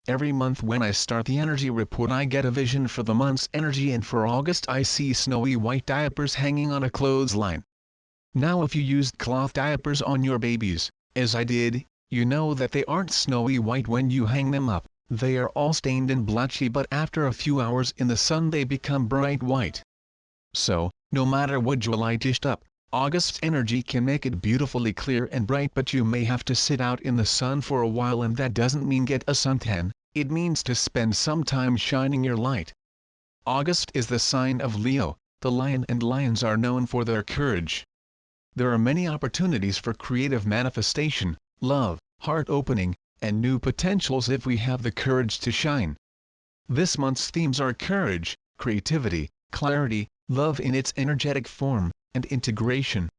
Every month when I start the energy report I get a vision for the month's energy, and for August I see snowy white diapers hanging on a clothesline. Now if you used cloth diapers on your babies, as I did, you know that they aren't snowy white when you hang them up. They are all stained and blotchy, but after a few hours in the sun they become bright white. So, no matter what July dished up, August's energy can make it beautifully clear and bright, but you may have to sit out in the sun for a while, and that doesn't mean get a suntan, it means to spend some time shining your light. August is the sign of Leo, the lion, and lions are known for their courage. There are many opportunities for creative manifestation, love, heart opening, and new potentials if we have the courage to shine. This month's themes are courage, creativity, clarity, love in its energetic form, and integration.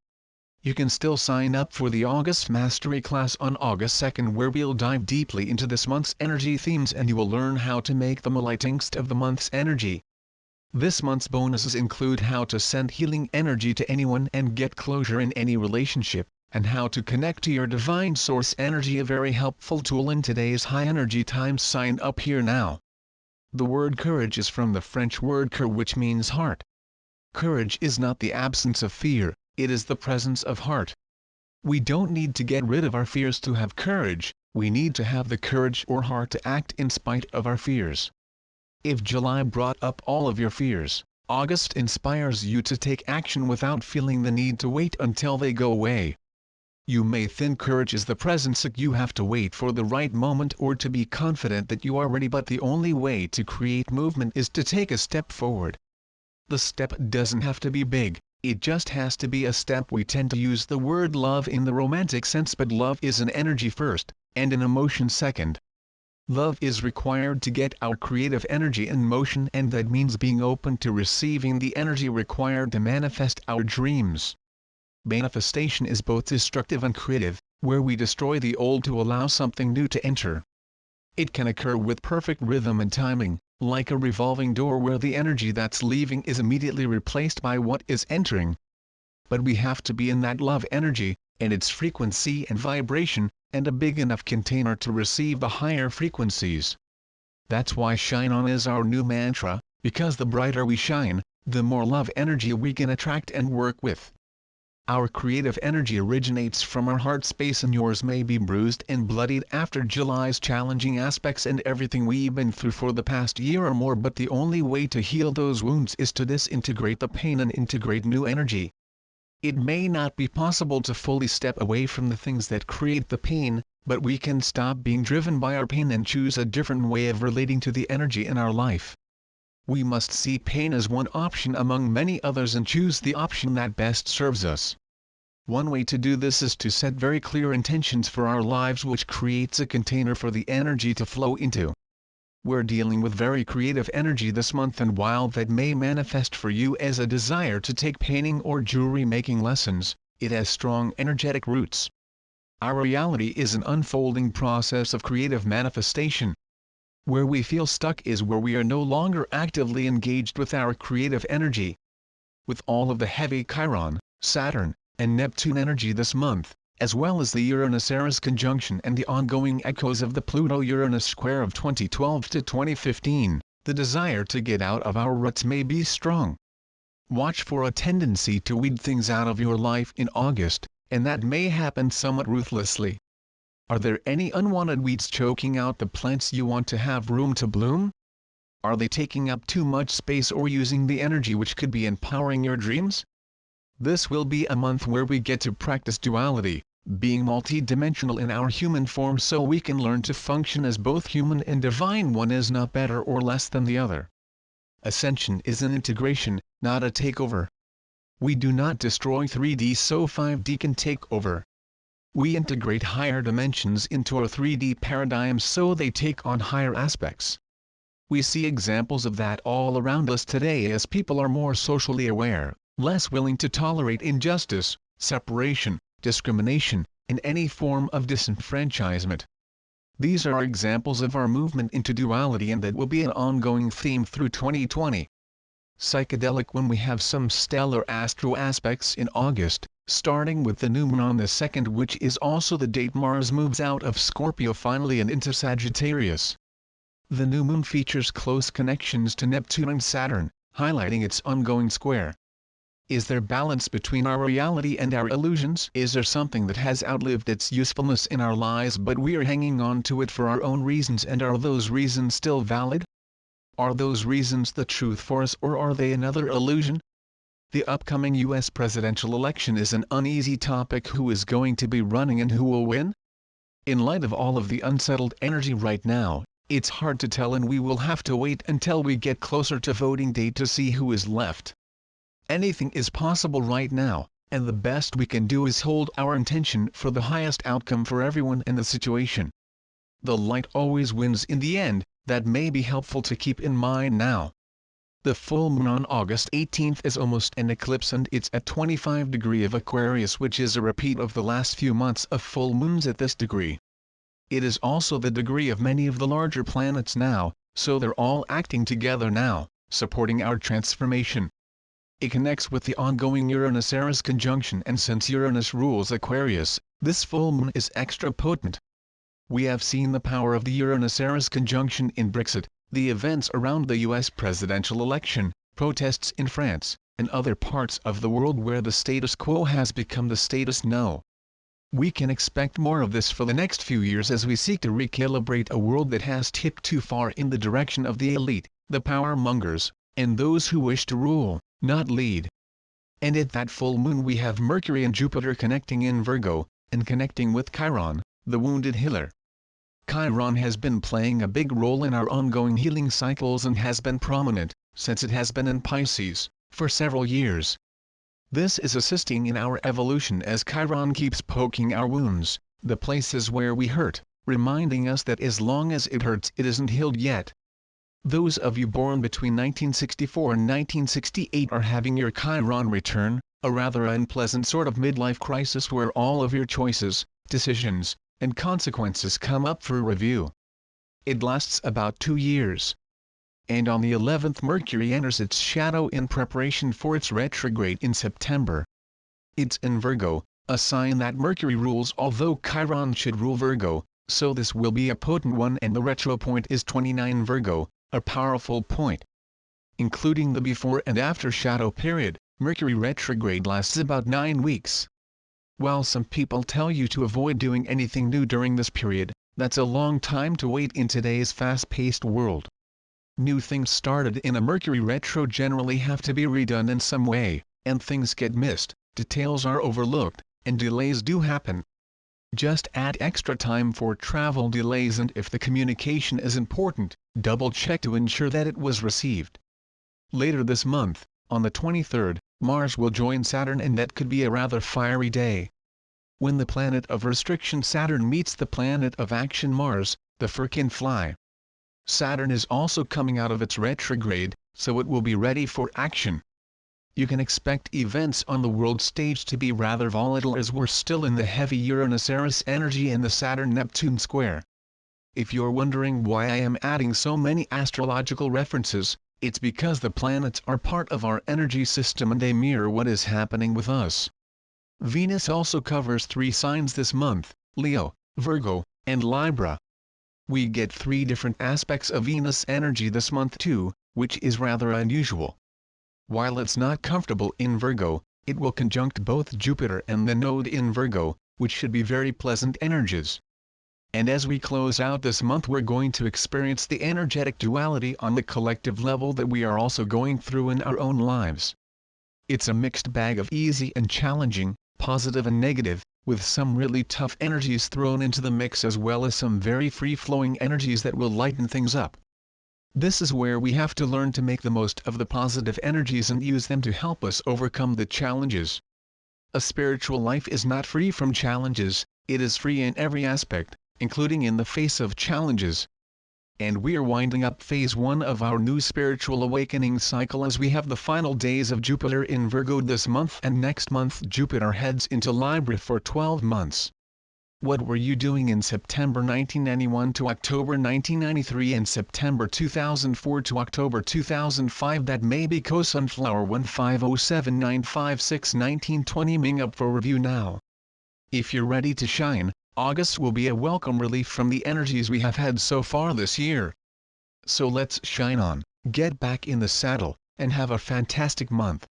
You can still sign up for the August Mastery class on August 2nd, where we'll dive deeply into this month's energy themes and you will learn how to make the lightest of the month's energy. This month's bonuses include how to send healing energy to anyone and get closure in any relationship, and how to connect to your divine source energy, a very helpful tool in today's high energy times. Sign up here now. The word courage is from the French word cœur, which means heart. Courage is not the absence of fear, it is the presence of heart. We don't need to get rid of our fears to have courage, we need to have the courage or heart to act in spite of our fears. If July brought up all of your fears, August inspires you to take action without feeling the need to wait until they go away. You may think courage is the presence that you have to wait for the right moment or to be confident that you are ready, but the only way to create movement is to take a step forward. The step doesn't have to be big, it just has to be a step. We tend to use the word love in the romantic sense, but love is an energy first, and an emotion second. Love is required to get our creative energy in motion, and that means being open to receiving the energy required to manifest our dreams. Manifestation is both destructive and creative, where we destroy the old to allow something new to enter. It can occur with perfect rhythm and timing, like a revolving door where the energy that's leaving is immediately replaced by what is entering. But we have to be in that love energy, and its frequency and vibration, and a big enough container to receive the higher frequencies. That's why Shine On is our new mantra, because the brighter we shine, the more love energy we can attract and work with. Our creative energy originates from our heart space, and yours may be bruised and bloodied after July's challenging aspects and everything we've been through for the past year or more, but the only way to heal those wounds is to disintegrate the pain and integrate new energy. It may not be possible to fully step away from the things that create the pain, but we can stop being driven by our pain and choose a different way of relating to the energy in our life. We must see pain as one option among many others and choose the option that best serves us. One way to do this is to set very clear intentions for our lives, which creates a container for the energy to flow into. We're dealing with very creative energy this month, and while that may manifest for you as a desire to take painting or jewelry making lessons, it has strong energetic roots. Our reality is an unfolding process of creative manifestation. Where we feel stuck is where we are no longer actively engaged with our creative energy. With all of the heavy Chiron, Saturn, and Neptune energy this month, as well as the Uranus-Eris conjunction and the ongoing echoes of the Pluto-Uranus square of 2012 to 2015, the desire to get out of our ruts may be strong. Watch for a tendency to weed things out of your life in August, and that may happen somewhat ruthlessly. Are there any unwanted weeds choking out the plants you want to have room to bloom? Are they taking up too much space or using the energy which could be empowering your dreams? This will be a month where we get to practice duality, being multi-dimensional in our human form, so we can learn to function as both human and divine. One is not better or less than the other. Ascension is an integration, not a takeover. We do not destroy 3D so 5D can take over. We integrate higher dimensions into our 3D paradigms so they take on higher aspects. We see examples of that all around us today as people are more socially aware, less willing to tolerate injustice, separation, discrimination, and any form of disenfranchisement. These are examples of our movement into duality, and that will be an ongoing theme through 2020. Psychedelic when we have some stellar astro aspects in August, starting with the new moon on the 2nd, which is also the date Mars moves out of Scorpio finally and into Sagittarius. The new moon features close connections to Neptune and Saturn, highlighting its ongoing square. Is there balance between our reality and our illusions? Is there something that has outlived its usefulness in our lives but we are hanging on to it for our own reasons, and are those reasons still valid? Are those reasons the truth for us, or are they another illusion? The upcoming US presidential election is an uneasy topic. Who is going to be running and who will win? In light of all of the unsettled energy right now, it's hard to tell, and we will have to wait until we get closer to voting day to see who is left. Anything is possible right now, and the best we can do is hold our intention for the highest outcome for everyone in the situation. The light always wins in the end. That may be helpful to keep in mind now. The full moon on August 18th is almost an eclipse, and it's at 25 degrees of Aquarius, which is a repeat of the last few months of full moons at this degree. It is also the degree of many of the larger planets now, so they're all acting together now, supporting our transformation. It connects with the ongoing Uranus-Eris conjunction, and since Uranus rules Aquarius, this full moon is extra potent. We have seen the power of the Uranus-Eris conjunction in Brexit, the events around the US presidential election, protests in France, and other parts of the world where the status quo has become the status quo. We can expect more of this for the next few years as we seek to recalibrate a world that has tipped too far in the direction of the elite, the power mongers, and those who wish to rule, not lead. And at that full moon we have Mercury and Jupiter connecting in Virgo, and connecting with Chiron, the wounded healer. Chiron has been playing a big role in our ongoing healing cycles and has been prominent, since it has been in Pisces, for several years. This is assisting in our evolution as Chiron keeps poking our wounds, the places where we hurt, reminding us that as long as it hurts it isn't healed yet. Those of you born between 1964 and 1968 are having your Chiron return, a rather unpleasant sort of midlife crisis where all of your choices, decisions, and consequences come up for review. It lasts about 2 years. And on the 11th Mercury enters its shadow in preparation for its retrograde in September. It's in Virgo, a sign that Mercury rules, although Chiron should rule Virgo, so this will be a potent one, and the retro point is 29 Virgo, a powerful point. Including the before and after shadow period, Mercury retrograde lasts about 9 weeks. While some people tell you to avoid doing anything new during this period, that's a long time to wait in today's fast-paced world. New things started in a Mercury retro generally have to be redone in some way, and things get missed, details are overlooked, and delays do happen. Just add extra time for travel delays, and if the communication is important, double-check to ensure that it was received. Later this month, on the 23rd, Mars will join Saturn, and that could be a rather fiery day. When the planet of restriction Saturn meets the planet of action Mars, the fur can fly. Saturn is also coming out of its retrograde, so it will be ready for action. You can expect events on the world stage to be rather volatile as we're still in the heavy Uranus-Eris energy and the Saturn-Neptune square. If you're wondering why I am adding so many astrological references, it's because the planets are part of our energy system and they mirror what is happening with us. Venus also covers 3 signs this month: Leo, Virgo, and Libra. We get 3 different aspects of Venus energy this month too, which is rather unusual. While it's not comfortable in Virgo, it will conjunct both Jupiter and the node in Virgo, which should be very pleasant energies. And as we close out this month, we're going to experience the energetic duality on the collective level that we are also going through in our own lives. It's a mixed bag of easy and challenging, positive and negative, with some really tough energies thrown into the mix as well as some very free-flowing energies that will lighten things up. This is where we have to learn to make the most of the positive energies and use them to help us overcome the challenges. A spiritual life is not free from challenges, it is free in every aspect, including in the face of challenges. And we are winding up phase 1 of our new spiritual awakening cycle as we have the final days of Jupiter in Virgo this month, and next month Jupiter heads into Libra for 12 months. What were you doing in September 1991 to October 1993 and September 2004 to October 2005? That may be Co-Sunflower 15079561920 Ming up for review now. If you're ready to shine, August will be a welcome relief from the energies we have had so far this year. So let's shine on, get back in the saddle, and have a fantastic month.